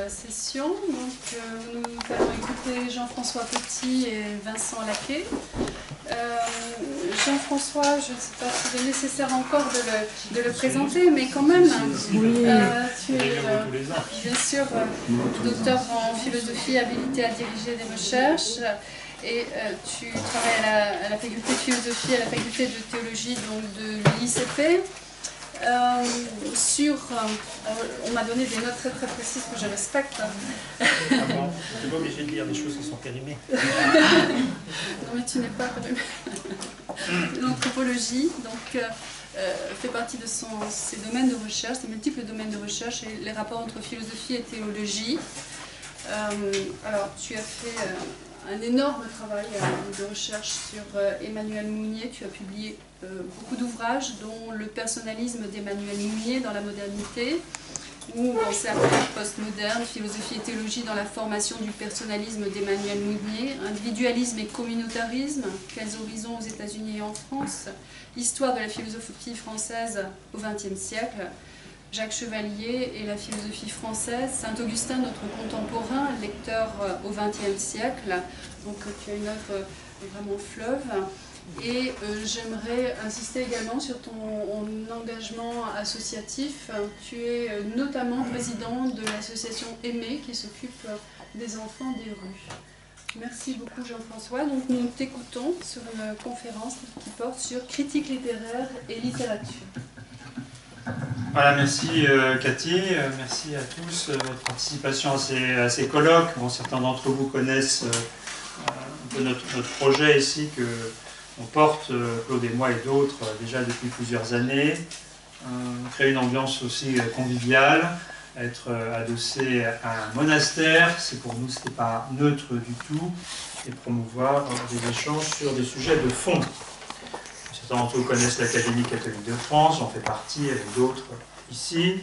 session. Donc, nous allons écouter Jean-François Petit et Vincent Laquet. Jean-François, je ne sais pas si c'est nécessaire encore de le présenter, mais quand même, tu es bien sûr docteur en philosophie, habilité à diriger des recherches. Et tu travailles à la faculté de philosophie, à la faculté de théologie donc de l'ICP. On m'a donné des notes très très précises que je respecte. Tu n'es pas obligé de lire des choses qui sont périmées. Non mais tu n'es pas périmé. L'anthropologie donc, fait partie de ses domaines de recherche, ses multiples domaines de recherche et les rapports entre philosophie et théologie. Alors tu as fait un énorme travail de recherche sur Emmanuel Mounier. Tu as publié beaucoup d'ouvrages, dont Le personnalisme d'Emmanuel Mounier dans la modernité, ou Pensée postmoderne, philosophie et théologie dans la formation du personnalisme d'Emmanuel Mounier, Individualisme et communautarisme, quels horizons aux États-Unis et en France, Histoire de la philosophie française au XXe siècle, Jacques Chevalier et la philosophie française, Saint-Augustin, notre contemporain, lecteur au XXe siècle. Donc tu as une œuvre vraiment fleuve. Et j'aimerais insister également sur ton engagement associatif. Tu es notamment président de l'association Aimer qui s'occupe des enfants des rues. Merci beaucoup Jean-François. Donc nous t'écoutons sur une conférence qui porte sur critique littéraire et littérature. Voilà, merci Cathy, merci à tous votre participation à ces colloques. Bon, certains d'entre vous connaissent un peu notre projet ici qu'on porte, Claude et moi et d'autres, déjà depuis plusieurs années. Créer une ambiance aussi conviviale, être adossé à un monastère, c'est pour nous, ce n'est pas neutre du tout, et promouvoir des échanges sur des sujets de fond. Certains d'entre vous connaissent l'Académie catholique de France, j'en fais partie avec d'autres ici.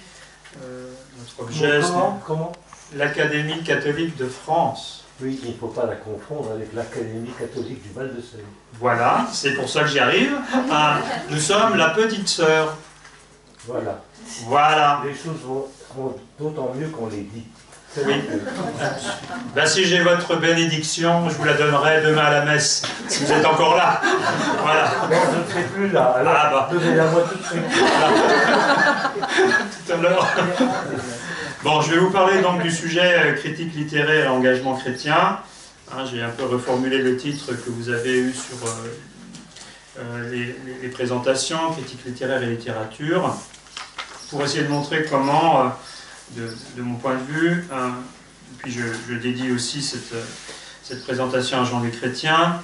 Notre objet, comment l'Académie catholique de France. Oui, il ne faut pas la confondre avec l'Académie catholique du Val-de-Seine. Voilà, c'est pour ça que j'y arrive. Nous sommes la petite sœur. Voilà. Voilà. Les choses vont d'autant mieux qu'on les dit. Oui. Ben, si j'ai votre bénédiction, je vous la donnerai demain à la messe, si vous êtes encore là. Voilà. Non, je ne serai plus là. Alors, donnez-la moi tout de suite. Tout à l'heure. Bon, je vais vous parler donc du sujet critique littéraire et engagement chrétien. J'ai un peu reformulé le titre que vous avez eu sur les présentations, critique littéraire et littérature, pour essayer de montrer comment... De mon point de vue, puis je dédie aussi cette présentation à Jean-Louis Chrétien,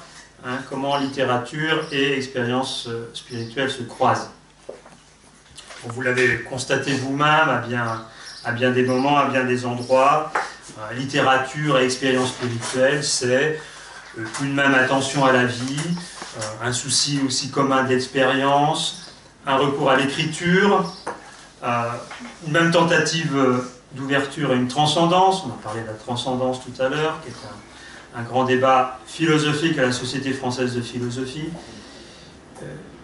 comment littérature et expérience spirituelle se croisent. Bon, vous l'avez constaté vous-même à bien des moments, à bien des endroits, littérature et expérience spirituelle, c'est une même attention à la vie, un souci aussi commun d'expérience, un recours à l'écriture, une même tentative d'ouverture à une transcendance. On a parlé de la transcendance tout à l'heure, qui est un grand débat philosophique à la Société française de philosophie.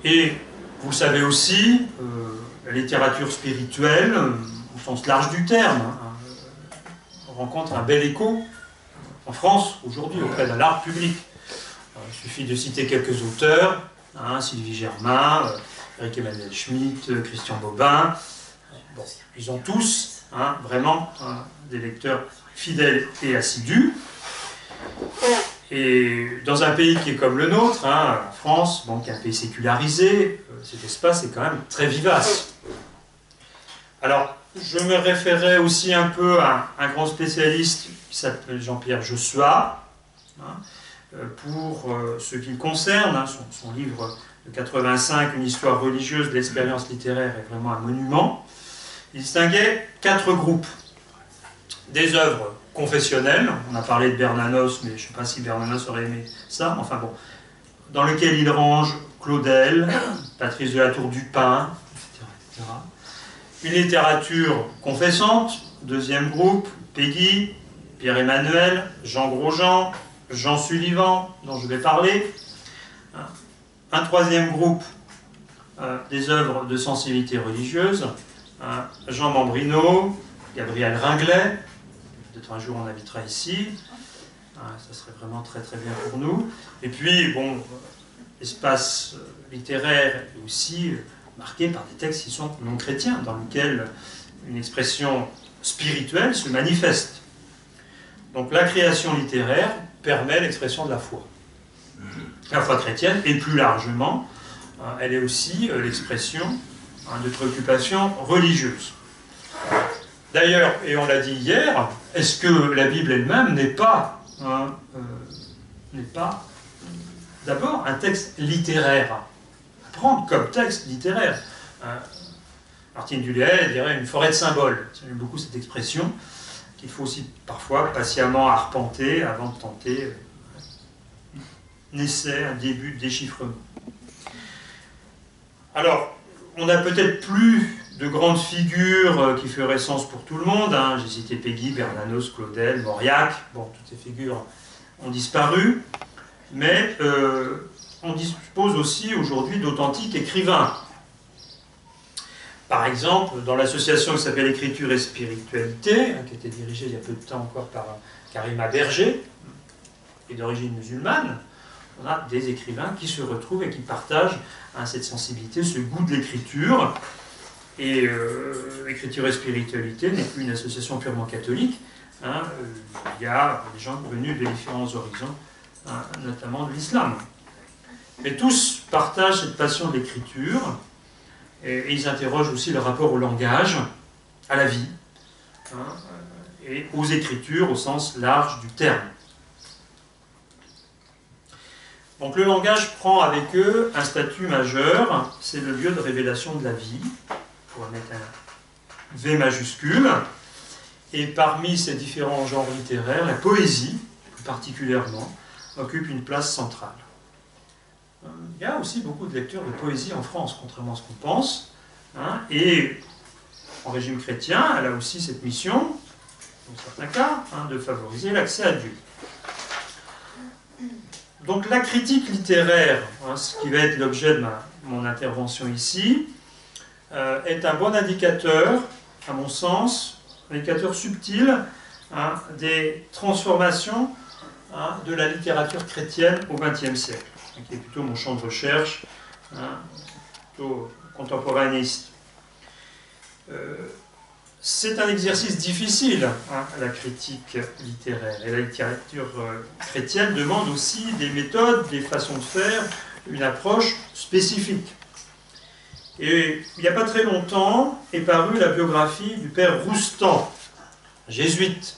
Et vous savez aussi, la littérature spirituelle, au sens large du terme, rencontre un bel écho en France aujourd'hui auprès de l'art public. Il suffit de citer quelques auteurs, Sylvie Germain, Eric Emmanuel Schmitt, Christian Bobin. Bon, ils ont tous vraiment des lecteurs fidèles et assidus. Et dans un pays qui est comme le nôtre, la France, bon, qui est un pays sécularisé, cet espace est quand même très vivace. Alors, je me référais aussi un peu à un grand spécialiste qui s'appelle Jean-Pierre Jossuat, pour ce qui le concerne, son livre de 85, Une histoire religieuse de l'expérience littéraire, est vraiment un monument. Il distinguait 4 groupes. Des œuvres confessionnelles, on a parlé de Bernanos, mais je ne sais pas si Bernanos aurait aimé ça, enfin bon, dans lequel il range Claudel, Patrice de la Tour du Pin, etc. Une littérature confessante, deuxième groupe, Péguy, Pierre-Emmanuel, Jean Grosjean, Jean Sullivan, dont je vais parler. Un troisième groupe, des œuvres de sensibilité religieuse, Jean Mambrino, Gabriel Ringlet, peut-être un jour on habitera ici. Ça serait vraiment très très bien pour nous. Et puis, bon, l'espace littéraire est aussi marqué par des textes qui sont non chrétiens, dans lesquels une expression spirituelle se manifeste. Donc la création littéraire permet l'expression de la foi. La foi chrétienne, et plus largement, elle est aussi l'expression de préoccupations religieuses. D'ailleurs, et on l'a dit hier, est-ce que la Bible elle-même n'est pas d'abord un texte littéraire, à prendre comme texte littéraire. Martine Dulay dirait une forêt de symboles. J'aime beaucoup cette expression qu'il faut aussi parfois patiemment arpenter avant de tenter un essai, un début de déchiffrement. Alors, on n'a peut-être plus de grandes figures qui feraient sens pour tout le monde. J'ai cité Péguy, Bernanos, Claudel, Mauriac. Bon, toutes ces figures ont disparu. Mais on dispose aussi aujourd'hui d'authentiques écrivains. Par exemple, dans l'association qui s'appelle Écriture et Spiritualité, qui était dirigée il y a peu de temps encore par Karima Berger, et d'origine musulmane, on a des écrivains qui se retrouvent et qui partagent cette sensibilité, ce goût de l'écriture. Et Écriture et Spiritualité n'est plus une association purement catholique. Il y a des gens venus de différents horizons, notamment de l'islam. Mais tous partagent cette passion de l'écriture, et ils interrogent aussi le rapport au langage, à la vie, et aux écritures au sens large du terme. Donc le langage prend avec eux un statut majeur, c'est le lieu de révélation de la vie, pour mettre un V majuscule, et parmi ces différents genres littéraires, la poésie, plus particulièrement, occupe une place centrale. Il y a aussi beaucoup de lectures de poésie en France, contrairement à ce qu'on pense, et en régime chrétien, elle a aussi cette mission, dans certains cas, de favoriser l'accès à Dieu. Donc la critique littéraire, ce qui va être l'objet de mon intervention ici, est un bon indicateur, à mon sens, un indicateur subtil des transformations de la littérature chrétienne au XXe siècle, qui est plutôt mon champ de recherche, plutôt contemporanéiste. C'est un exercice difficile, la critique littéraire. Et la littérature chrétienne demande aussi des méthodes, des façons de faire, une approche spécifique. Et il n'y a pas très longtemps est parue la biographie du père Roustan, jésuite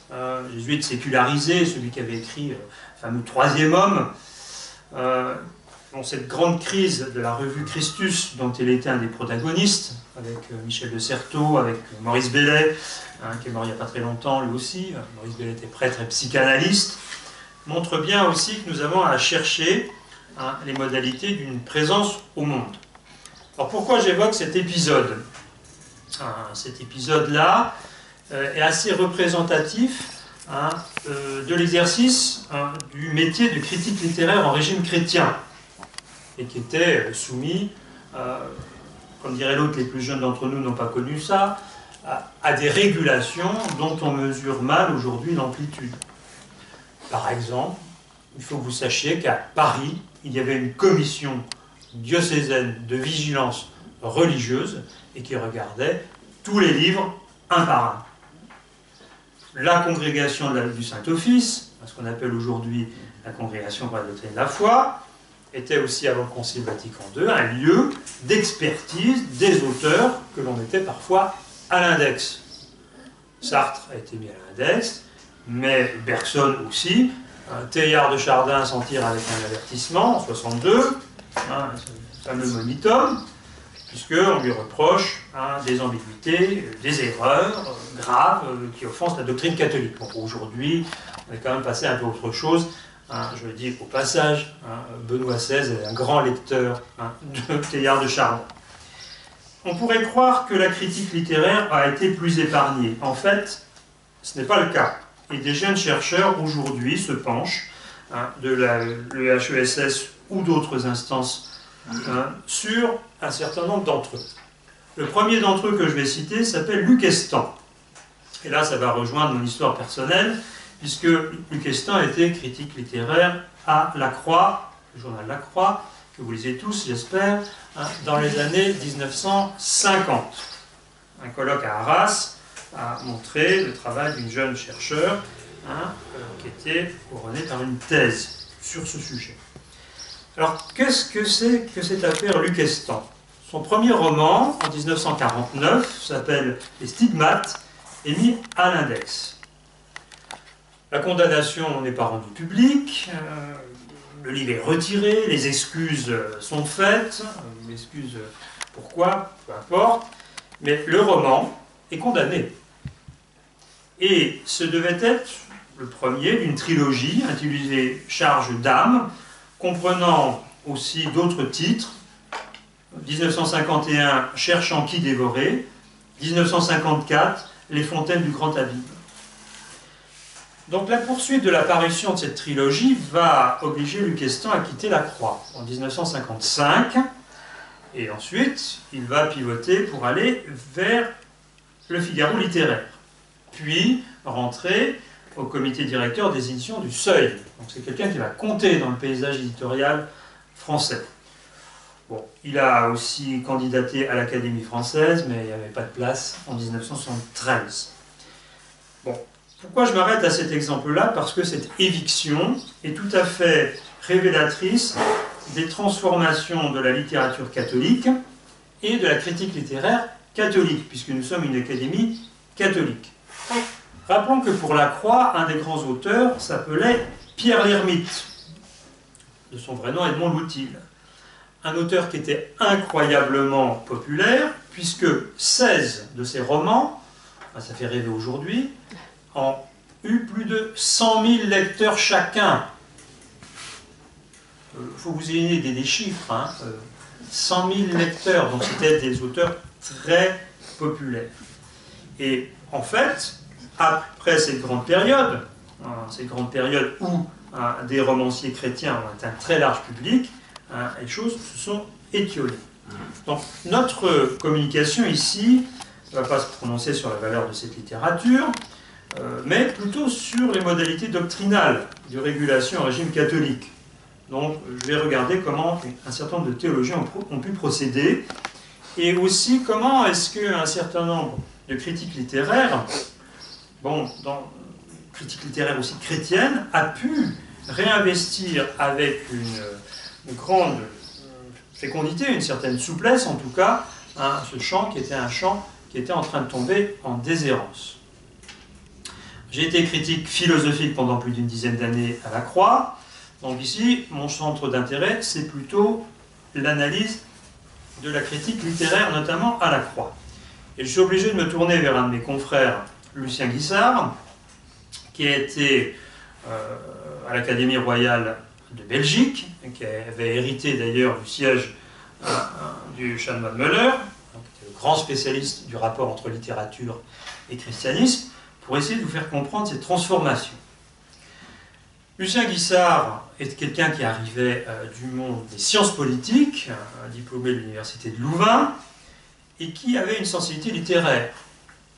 sécularisé, celui qui avait écrit le fameux Troisième Homme. Dans cette grande crise de la revue Christus, dont il était un des protagonistes, avec Michel de Certeau, avec Maurice Bellet, qui est mort il n'y a pas très longtemps, lui aussi. Maurice Bellet était prêtre et psychanalyste, montre bien aussi que nous avons à chercher les modalités d'une présence au monde. Alors pourquoi j'évoque cet épisode ? Cet épisode-là est assez représentatif de l'exercice du métier de critique littéraire en régime chrétien, et qui était soumis, comme dirait l'autre, les plus jeunes d'entre nous n'ont pas connu ça, à des régulations dont on mesure mal aujourd'hui l'amplitude. Par exemple, il faut que vous sachiez qu'à Paris, il y avait une commission diocésaine de vigilance religieuse et qui regardait tous les livres un par un. La congrégation du Saint-Office, ce qu'on appelle aujourd'hui la congrégation pour la doctrine de la foi, était aussi, avant le Concile Vatican II, un lieu d'expertise des auteurs que l'on mettait parfois à l'index. Sartre a été mis à l'index, mais Bergson aussi. Teilhard de Chardin s'en tire avec un avertissement en 1962, ce fameux monitum, puisqu'on lui reproche des ambiguïtés, des erreurs graves qui offensent la doctrine catholique. Bon, aujourd'hui, on est quand même passé à un peu autre chose. Je le dis au passage, Benoît XVI est un grand lecteur de Teilhard de Chardin. On pourrait croire que la critique littéraire a été plus épargnée. En fait, ce n'est pas le cas. Et des jeunes chercheurs aujourd'hui se penchent, de l'EHESS ou d'autres instances, sur un certain nombre d'entre eux. Le premier d'entre eux que je vais citer s'appelle Luc Estan. Et là, ça va rejoindre mon histoire personnelle, puisque Luc Estan était critique littéraire à La Croix, le journal La Croix, que vous lisez tous, j'espère, hein, dans les années 1950. Un colloque à Arras a montré le travail d'une jeune chercheure hein, qui était couronnée par une thèse sur ce sujet. Alors, qu'est-ce que c'est que cette affaire Luc Estan? Son premier roman, en 1949, s'appelle Les Stigmates, est mis à l'index. La condamnation n'est pas rendue publique, le livre est retiré, les excuses sont faites, l'excuse pourquoi, peu importe, mais le roman est condamné. Et ce devait être le premier d'une trilogie intitulée Charge d'âme, comprenant aussi d'autres titres. 1951, Cherchant qui dévorer. 1954, Les fontaines du grand abîme. Donc la poursuite de la parution de cette trilogie va obliger Luc Estan à quitter La Croix en 1955. Et ensuite, il va pivoter pour aller vers Le Figaro littéraire. Puis rentrer au comité directeur des éditions du Seuil. Donc c'est quelqu'un qui va compter dans le paysage éditorial français. Bon, il a aussi candidaté à l'Académie française, mais il n'y avait pas de place en 1973. Bon, pourquoi je m'arrête à cet exemple-là? Parce que cette éviction est tout à fait révélatrice des transformations de la littérature catholique et de la critique littéraire catholique, puisque nous sommes une académie catholique. Rappelons que pour La Croix, un des grands auteurs s'appelait Pierre l'Ermite, de son vrai nom Edmond Loutil. Un auteur qui était incroyablement populaire, puisque 16 de ses romans, ça fait rêver aujourd'hui, ont eu plus de 100 000 lecteurs chacun. Il faut que vous ayez des chiffres, hein. 100 000 lecteurs, donc c'était des auteurs très populaires. Et en fait, après cette grande période où des romanciers chrétiens ont atteint un très large public, les choses se sont étiolées. Donc notre communication ici ne va pas se prononcer sur la valeur de cette littérature, mais plutôt sur les modalités doctrinales de régulation au régime catholique. Donc je vais regarder comment un certain nombre de théologiens ont pu procéder, et aussi comment est-ce qu'un certain nombre de critiques littéraires, dans critique littéraire aussi chrétienne, a pu réinvestir avec une grande fécondité, une certaine souplesse en tout cas, ce champ qui était un champ qui était en train de tomber en déshérence. J'ai été critique philosophique pendant plus d'une dizaine d'années à La Croix, donc ici, mon centre d'intérêt, c'est plutôt l'analyse de la critique littéraire, notamment à La Croix. Et je suis obligé de me tourner vers un de mes confrères, Lucien Guissard, qui a été à l'Académie royale de Belgique, qui avait hérité d'ailleurs du siège du chanoine Müller, qui était le grand spécialiste du rapport entre littérature et christianisme, pour essayer de vous faire comprendre cette transformation. Lucien Guissard est quelqu'un qui arrivait du monde des sciences politiques, diplômé de l'université de Louvain, et qui avait une sensibilité littéraire.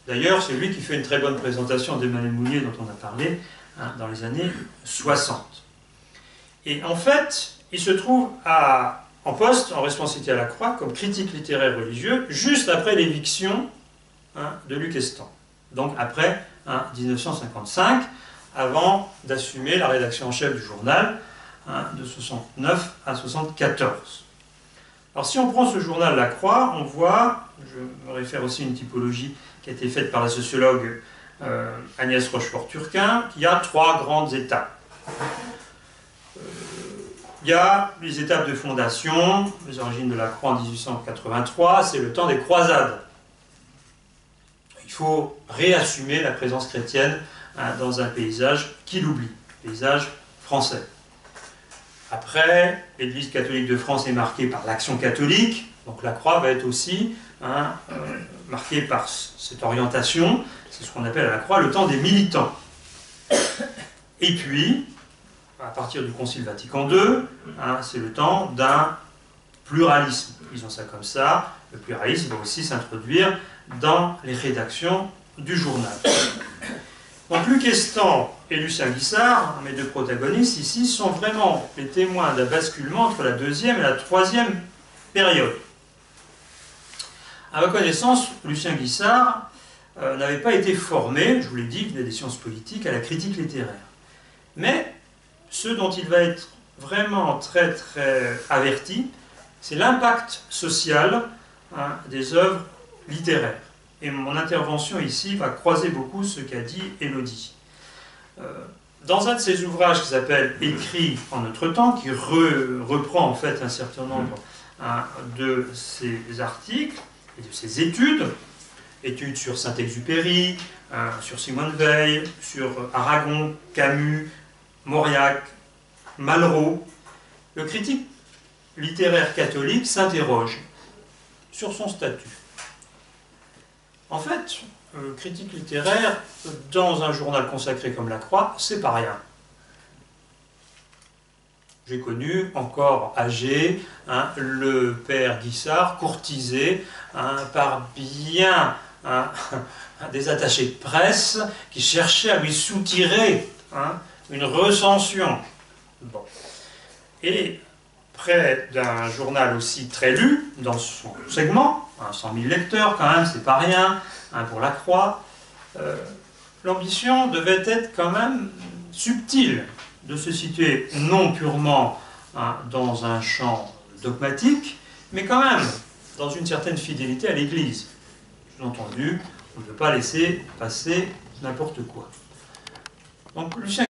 D'ailleurs, c'est lui qui fait une très bonne présentation d'Emmanuel Mounier, dont on a parlé, dans les années 60. Et en fait, il se trouve en poste, en responsabilité à La Croix, comme critique littéraire religieux, juste après l'éviction de Luc Estan. Donc après 1955, avant d'assumer la rédaction en chef du journal, de 69 à 74. Alors si on prend ce journal La Croix, on voit, je me réfère aussi à une typologie qui a été faite par la sociologue Agnès Rochefort-Turquin, qui a 3 grandes étapes. Il y a les étapes de fondation, les origines de La Croix en 1883, c'est le temps des croisades. Il faut réassumer la présence chrétienne dans un paysage qui l'oublie, paysage français. Après, l'Église catholique de France est marquée par l'action catholique, donc La Croix va être aussi marquée par cette orientation, c'est ce qu'on appelle à La Croix le temps des militants. Et puis, à partir du Concile Vatican II, c'est le temps d'un pluralisme, disons ça comme ça. Le pluralisme va aussi s'introduire dans les rédactions du journal. Donc Luc Estant et Lucien Guissard, mes deux protagonistes ici, sont vraiment les témoins d'un basculement entre la deuxième et la troisième période. À ma connaissance, Lucien Guissard n'avait pas été formé, je vous l'ai dit, il venait des sciences politiques, à la critique littéraire. Mais ce dont il va être vraiment très très averti, c'est l'impact social des œuvres littéraires. Et mon intervention ici va croiser beaucoup ce qu'a dit Élodie. Dans un de ses ouvrages qui s'appelle « Écrit en notre temps », qui reprend en fait un certain nombre de ses articles et de ses études sur Saint-Exupéry, sur Simone Veil, sur Aragon, Camus, Mauriac, Malraux, le critique littéraire catholique s'interroge sur son statut. En fait, critique littéraire, dans un journal consacré comme La Croix, c'est pas rien. J'ai connu, encore âgé, le père Guissard courtisé par bien des attachés de presse qui cherchaient à lui soutirer une recension. Bon. Et près d'un journal aussi très lu, dans son segment, 100 000 lecteurs quand même, c'est pas rien, pour La Croix, l'ambition devait être quand même subtile, de se situer non purement dans un champ dogmatique, mais quand même dans une certaine fidélité à l'Église. Sous-entendu, on ne peut pas laisser passer n'importe quoi. Donc Lucien